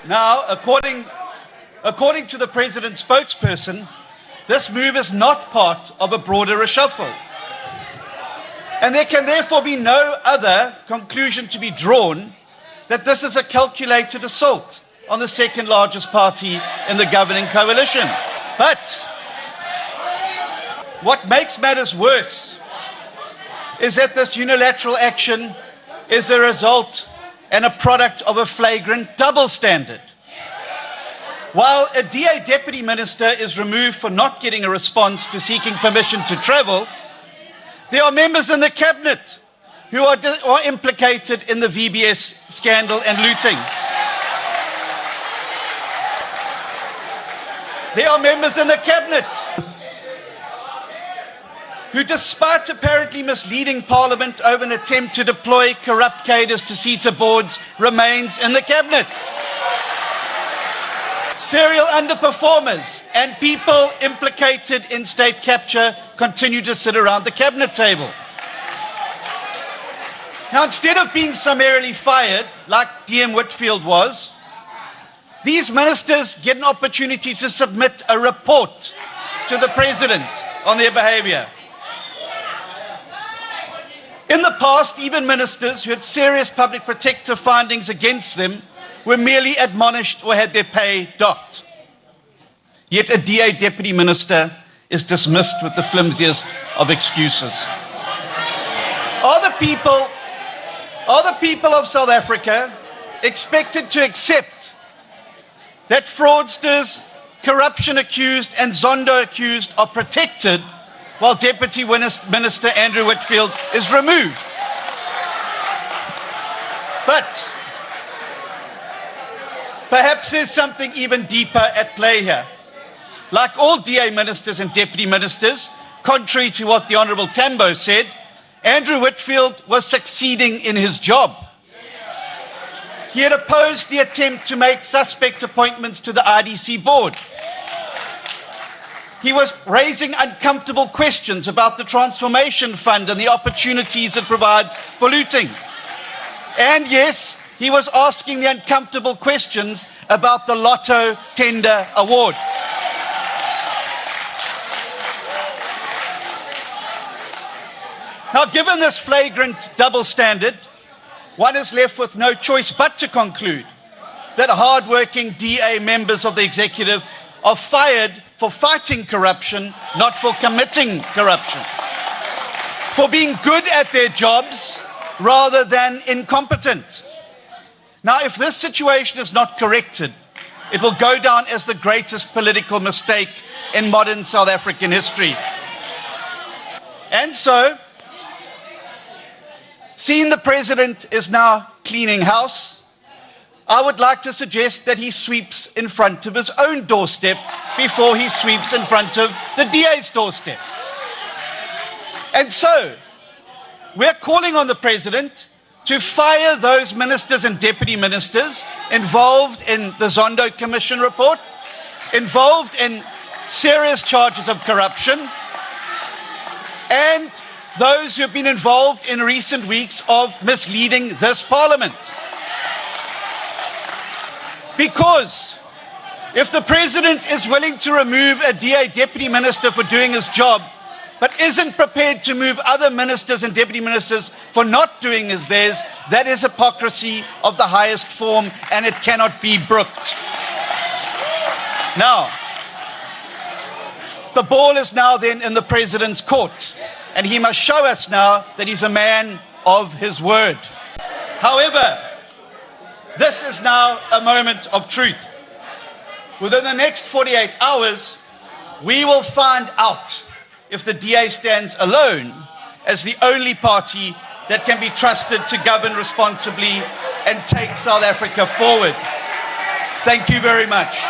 Now, according to the President's spokesperson, this move is not part of a broader reshuffle. And there can therefore be no other conclusion to be drawn that this is a calculated assault on the second largest party in the governing coalition. But what makes matters worse is that this unilateral action is a result and a product of a flagrant double standard. While a DA deputy minister is removed for not getting a response to seeking permission to travel, there are members in the cabinet who are implicated in the VBS scandal and looting. There are members in the cabinet who, despite apparently misleading Parliament over an attempt to deploy corrupt cadres to CETA boards, remains in the cabinet. Serial underperformers and people implicated in state capture continue to sit around the cabinet table. Now, instead of being summarily fired, like DM Whitfield was, these ministers get an opportunity to submit a report to the President on their behaviour. In the past, even ministers who had serious public protector findings against them were merely admonished or had their pay docked. Yet a DA deputy minister is dismissed with the flimsiest of excuses. Are the people of South Africa expected to accept that fraudsters, corruption accused and Zondo accused are protected while Deputy Minister Andrew Whitfield is removed? But perhaps there's something even deeper at play here. Like all DA ministers and deputy ministers, contrary to what the Honourable Tambo said, Andrew Whitfield was succeeding in his job. He had opposed the attempt to make suspect appointments to the IDC board. He was raising uncomfortable questions about the Transformation Fund and the opportunities it provides for looting. And yes, he was asking the uncomfortable questions about the Lotto Tender Award. Now, given this flagrant double standard, one is left with no choice but to conclude that hard-working DA members of the executive are fired for fighting corruption, not for committing corruption, for being good at their jobs rather than incompetent. Now, if this situation is not corrected, it will go down as the greatest political mistake in modern South African history. And so, seeing the President is now cleaning house, I would like to suggest that he sweeps in front of his own doorstep before he sweeps in front of the DA's doorstep. And so, we're calling on the President to fire those ministers and deputy ministers involved in the Zondo Commission report, involved in serious charges of corruption, and those who have been involved in recent weeks of misleading this Parliament. Because if the President is willing to remove a DA deputy minister for doing his job, but isn't prepared to move other ministers and deputy ministers for not doing theirs, that is hypocrisy of the highest form, and it cannot be brooked. Now, the ball is now then in the President's court, and he must show us now that he's a man of his word. However, this is now a moment of truth. Within the next 48 hours, we will find out if the DA stands alone as the only party that can be trusted to govern responsibly and take South Africa forward. Thank you very much.